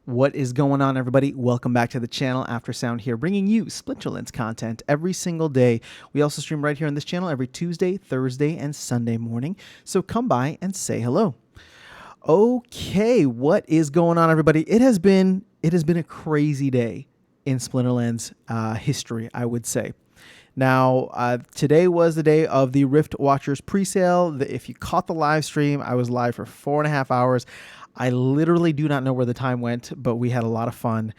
What is going on, everybody? Welcome back to the channel. After Sound here, bringing you Splinterlands content every single day. We also stream right here on this channel every Tuesday, Thursday, and Sunday morning. So come by and say hello. Okay, what is going on, everybody? It has been a crazy day in Splinterlands history, I would say. Now, today was the day of the Riftwatchers pre-sale. If you caught the live stream, I was live for 4.5 hours. I literally do not know where the time went, but we had a lot of fun.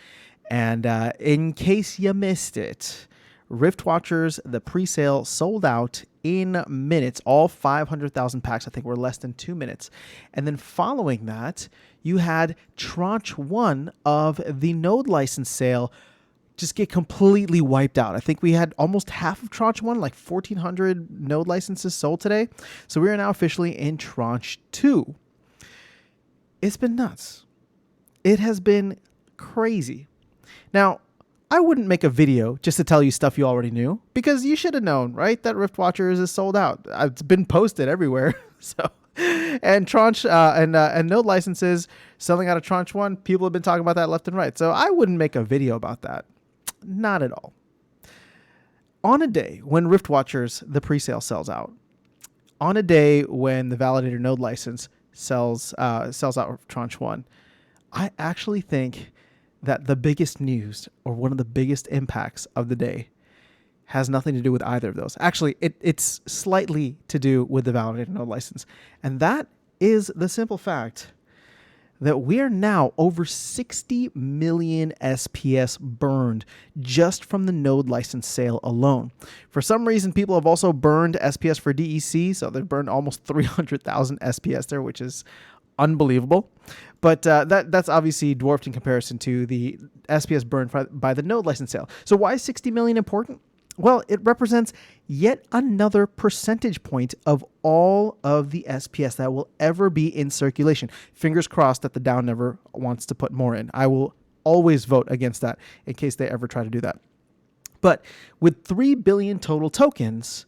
And in case you missed it, Riftwatchers, the pre-sale sold out in minutes. All 500,000 packs, I think, were less than 2 minutes. And then following that, you had Tranche 1 of the node license sale just get completely wiped out. I think we had almost half of Tranche 1, like 1,400 node licenses sold today. So we are now officially in Tranche 2. It's been nuts. It has been crazy. Now, I wouldn't make a video just to tell you stuff you already knew, because you should have known, right? That Riftwatchers is sold out. It's been posted everywhere. So, and Tranche and node licenses selling out of Tranche 1, people have been talking about that left and right. So I wouldn't make a video about that. Not at all. On a day when Riftwatchers, the presale, sells out, on a day when the validator node license sells out of Tranche 1, I actually think that the biggest news, or one of the biggest impacts of the day, has nothing to do with either of those. Actually, it's slightly to do with the validator node license. And that is the simple fact that we are now over 60 million SPS burned just from the node license sale alone. For some reason, people have also burned SPS for DEC, so they've burned almost 300,000 SPS there, which is unbelievable. But that's obviously dwarfed in comparison to the SPS burned by the node license sale. So why is 60 million important? Well, it represents yet another percentage point of all of the SPS that will ever be in circulation. Fingers crossed that the DAO never wants to put more in. I will always vote against that in case they ever try to do that. But with 3 billion total tokens,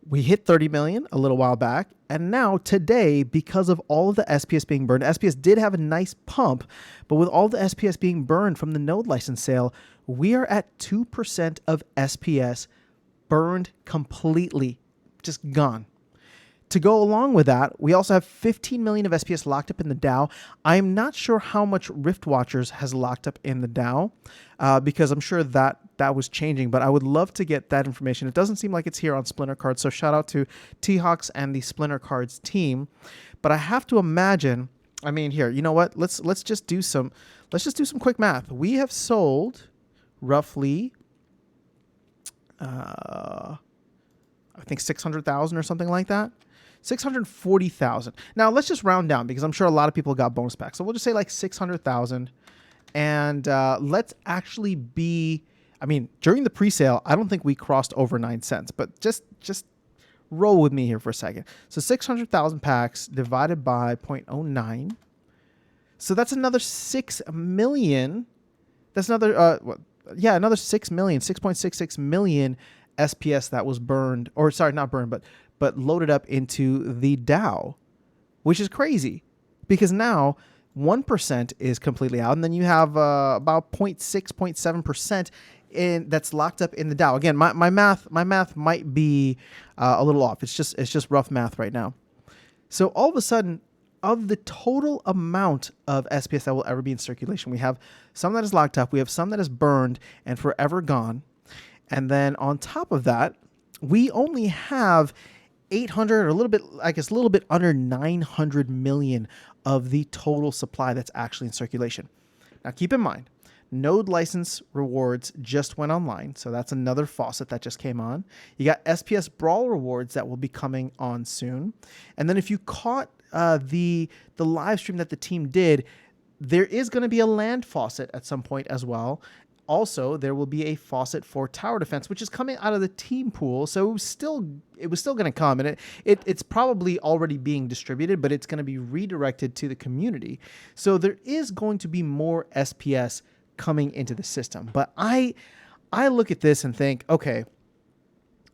we hit 30 million a little while back. And now today, because of all of the SPS being burned, SPS did have a nice pump, but with all the SPS being burned from the node license sale, we are at 2% of SPS burned completely, just gone. To go along with that, we also have 15 million of SPS locked up in the DAO. I'm not sure how much Riftwatchers has locked up in the DAO, because I'm sure that was changing, but I would love to get that information. It doesn't seem like it's here on Splinter Cards, so shout out to T-Hawks and the Splinter Cards team. But I have to imagine, I mean, here, you know what? Let's just do some quick math. We have sold roughly I think 600,000 or something like that. 640,000. Now let's just round down, because I'm sure a lot of people got bonus packs. So we'll just say like 600,000. And let's actually be, I mean, during the pre-sale, I don't think we crossed over 9 cents, but just roll with me here for a second. So 600,000 packs divided by 0.09. So that's another 6 million. That's another, another 6 million, 6.66 million SPS that was burned, or sorry, not burned, but loaded up into the DAO, which is crazy, because now 1% is completely out, and then you have about 0.6, 0.7% that's locked up in the DAO. Again, my math might be a little off. It's just rough math right now. So all of a sudden, of the total amount of SPS that will ever be in circulation, we have some that is locked up, we have some that is burned and forever gone, and then on top of that, we only have 800, or a little bit, I guess, a little bit under 900 million of the total supply that's actually in circulation. Now, keep in mind, node license rewards just went online, so that's another faucet that just came on. You got SPS Brawl rewards that will be coming on soon. And then if you caught the live stream that the team did, there is going to be a land faucet at some point as well. Also, there will be a faucet for tower defense, which is coming out of the team pool. So it was still going to come, and it's probably already being distributed, but it's going to be redirected to the community. So there is going to be more SPS coming into the system. But I look at this and think, okay,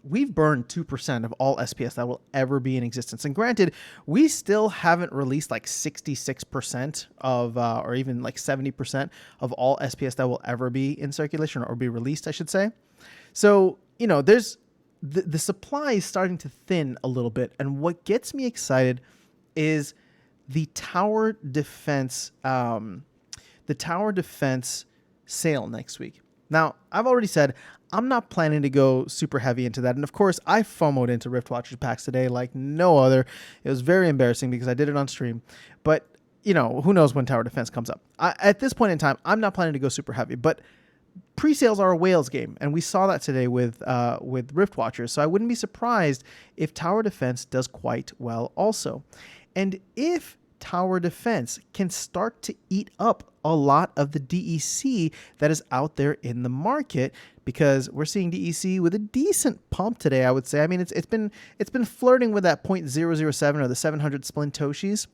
we've burned 2% of all SPS that will ever be in existence. And granted, we still haven't released like 66% of, or even like 70% of all SPS that will ever be in circulation or be released, I should say. So, there's the supply is starting to thin a little bit. And what gets me excited is the tower defense sale next week. Now, I've already said I'm not planning to go super heavy into that. And of course, I FOMO'd into Riftwatchers packs today like no other. It was very embarrassing because I did it on stream. But, who knows when tower defense comes up. At this point in time, I'm not planning to go super heavy. But pre-sales are a whales game, and we saw that today with Riftwatchers. So I wouldn't be surprised if tower defense does quite well also. And if tower defense can start to eat up a lot of the DEC that is out there in the market, because we're seeing DEC with a decent pump today, I would say. I mean, it's been flirting with that 0.007 or the 700 Splintoshis.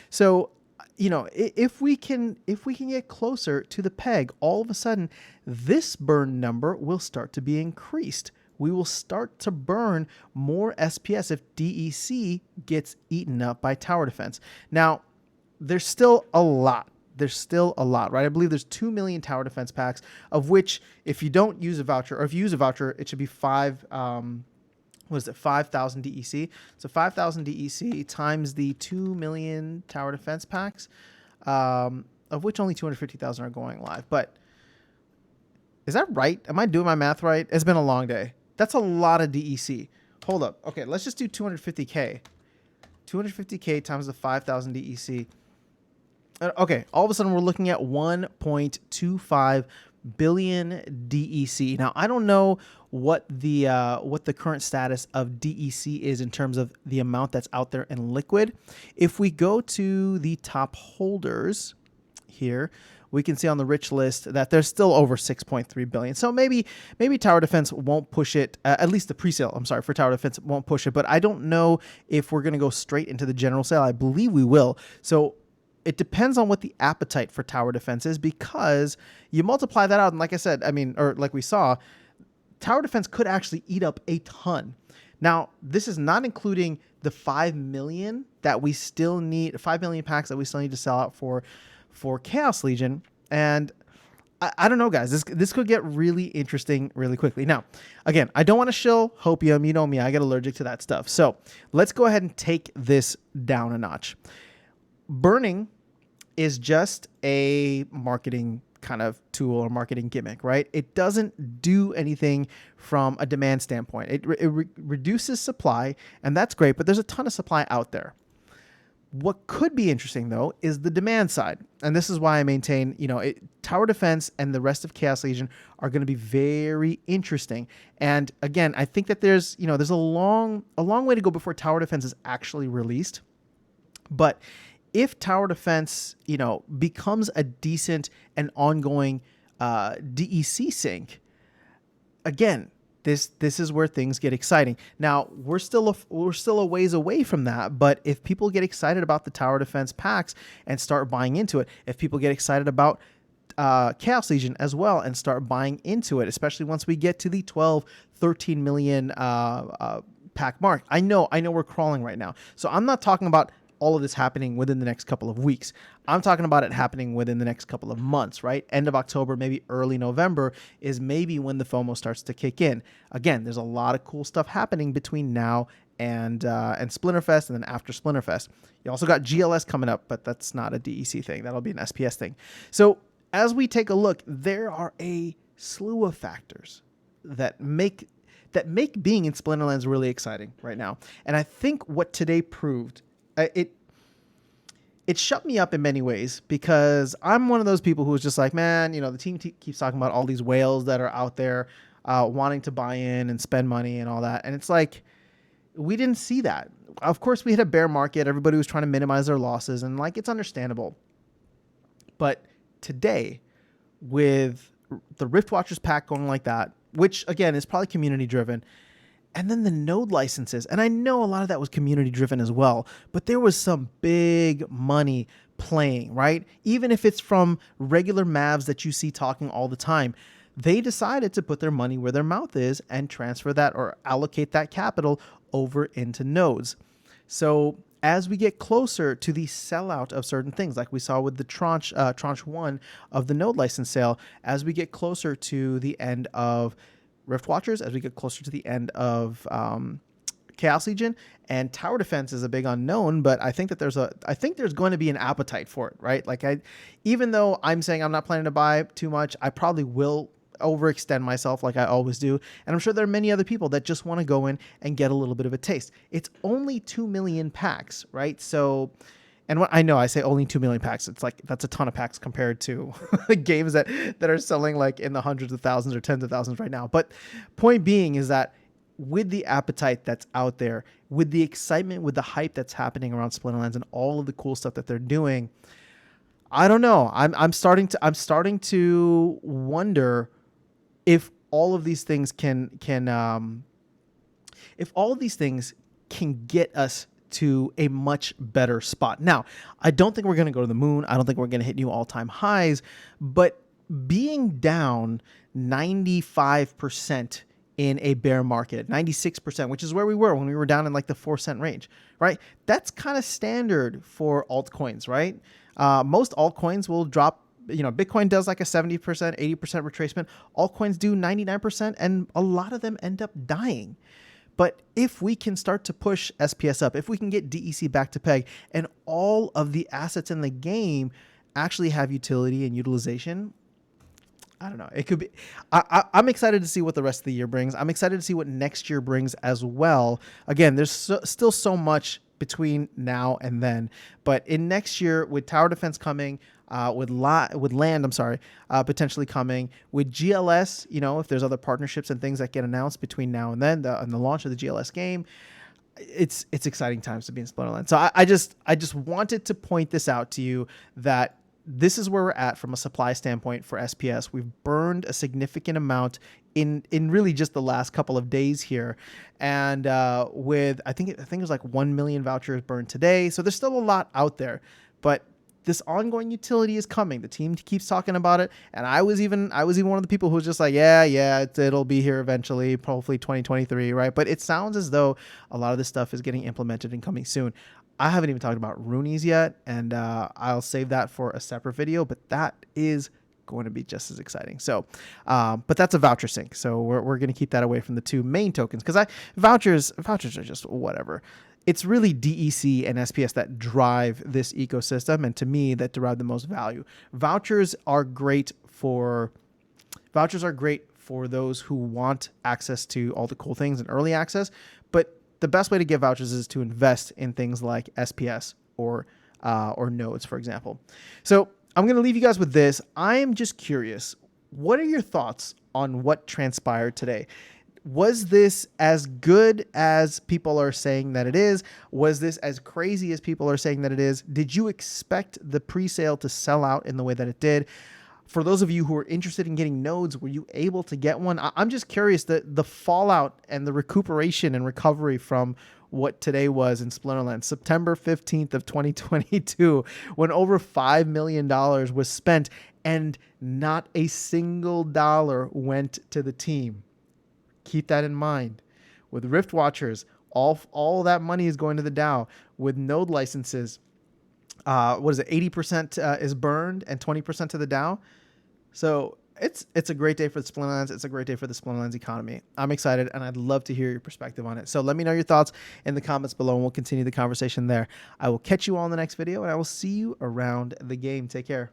So, if we can get closer to the peg, all of a sudden this burn number will start to be increased. We will start to burn more SPS if DEC gets eaten up by tower defense. Now, there's still a lot. Right? I believe there's 2 million tower defense packs, of which if you don't use a voucher, or if you use a voucher, it should be 5,000 DEC. So 5,000 DEC times the 2 million tower defense packs, of which only 250,000 are going live. But is that right? Am I doing my math right? It's been a long day. That's a lot of DEC. Hold up. Okay, let's just do 250K. 250K times the 5,000 DEC. Okay, all of a sudden we're looking at 1.25 billion DEC. Now, I don't know what the current status of DEC is in terms of the amount that's out there in liquid. If we go to the top holders here, we can see on the rich list that there's still over 6.3 billion. So maybe tower defense won't push it, at least the pre-sale, for tower defense won't push it, but I don't know if we're going to go straight into the general sale. I believe we will. So it depends on what the appetite for tower defense is, because you multiply that out, and like I said, or like we saw, tower defense could actually eat up a ton. Now, this is not including the 5 million that we still need, 5 million packs that we still need to sell out for Chaos Legion. And I don't know, guys, this could get really interesting really quickly. Now, again, I don't want to shill hopium. You know me, I get allergic to that stuff. So let's go ahead and take this down a notch. Burning is just a marketing kind of tool or marketing gimmick, right? It doesn't do anything from a demand standpoint. It reduces supply, and that's great, but there's a ton of supply out there. What could be interesting, though, is the demand side. And this is why I maintain, tower defense and the rest of Chaos Legion are going to be very interesting. And again, I think that there's a long way to go before tower defense is actually released. But if tower defense, becomes a decent and ongoing DEC sync, again, this is where things get exciting. Now, we're still a ways away from that, but if people get excited about the tower defense packs and start buying into it, if people get excited about Chaos Legion as well and start buying into it, especially once we get to the 12, 13 million pack mark. I know we're crawling right now. So I'm not talking about all of this happening within the next couple of weeks. I'm talking about it happening within the next couple of months, right? End of October, maybe early November is maybe when the FOMO starts to kick in. Again, there's a lot of cool stuff happening between now and Splinterfest, and then after Splinterfest. You also got GLS coming up, but that's not a DEC thing. That'll be an SPS thing. So as we take a look, there are a slew of factors that make being in Splinterlands really exciting right now. And I think what today proved, it shut me up in many ways, because I'm one of those people who's just like, man, the team keeps talking about all these whales that are out there wanting to buy in and spend money and all that. And it's like, we didn't see that. Of course, we hit a bear market. Everybody was trying to minimize their losses, and it's understandable. But today, with the Riftwatchers pack going like that, which again is probably community driven, and then the node licenses, and I know a lot of that was community driven as well, but there was some big money playing, right? Even if it's from regular Mavs that you see talking all the time, they decided to put their money where their mouth is and transfer that or allocate that capital over into nodes. So as we get closer to the sellout of certain things, like we saw with the tranche 1 of the node license sale, as we get closer to the end of Riftwatchers, as we get closer to the end of Chaos Legion, and tower defense is a big unknown, but I think that there's going to be an appetite for it, right? Like even though I'm saying I'm not planning to buy too much, I probably will overextend myself like I always do. And I'm sure there are many other people that just want to go in and get a little bit of a taste. It's only 2 million packs, right? So, and what I know, I say only 2 million packs. It's like, that's a ton of packs compared to games that are selling like in the hundreds of thousands or tens of thousands right now. But point being is that with the appetite that's out there, with the excitement, with the hype that's happening around Splinterlands and all of the cool stuff that they're doing, I don't know. I'm starting to wonder if all of these things can get us to a much better spot. Now, I don't think we're going to go to the moon. I don't think we're going to hit new all-time highs, but being down 95% in a bear market, 96%, which is where we were when we were down in like the 4-cent range, right? That's kind of standard for altcoins, right? Most altcoins will drop. Bitcoin does like a 70%, 80% retracement. Altcoins do 99%, and a lot of them end up dying. But if we can start to push SPS up, if we can get DEC back to peg, and all of the assets in the game actually have utility and utilization, I don't know. It could be. I'm excited to see what the rest of the year brings. I'm excited to see what next year brings as well. Again, there's still so much between now and then, but in next year with tower defense coming, with land, potentially coming, with GLS, if there's other partnerships and things that get announced between now and then, and the launch of the GLS game, it's exciting times to be in Splinterlands. So I just wanted to point this out to you that this is where we're at from a supply standpoint for SPS. We've burned a significant amount in really just the last couple of days here. And with, I think it was like 1 million vouchers burned today. So there's still a lot out there, but this ongoing utility is coming. The team keeps talking about it. And I was even one of the people who was just like, it'll be here eventually, hopefully 2023, right? But it sounds as though a lot of this stuff is getting implemented and coming soon. I haven't even talked about Roonies yet, and I'll save that for a separate video, but that is going to be just as exciting. So, but that's a voucher sync. So we're going to keep that away from the two main tokens, because vouchers are just whatever. It's really DEC and SPS that drive this ecosystem, and to me, that derive the most value. Vouchers are great for those who want access to all the cool things and early access, but the best way to get vouchers is to invest in things like SPS or nodes, for example. So I'm going to leave you guys with this. I am just curious, what are your thoughts on what transpired today? Was this as good as people are saying that it is? Was this as crazy as people are saying that it is? Did you expect the pre-sale to sell out in the way that it did? For those of you who are interested in getting nodes, were you able to get one? I'm just curious, the fallout and the recuperation and recovery from what today was in Splinterlands, September 15th of 2022, when over $5 million was spent and not a single dollar went to the team. Keep that in mind. With Riftwatchers, all that money is going to the DAO. With node licenses, 80% is burned and 20% to the DAO. So it's a great day for the Splinterlands. It's a great day for the Splinterlands economy. I'm excited, and I'd love to hear your perspective on it. So let me know your thoughts in the comments below, and we'll continue the conversation there. I will catch you all in the next video, and I will see you around the game. Take care.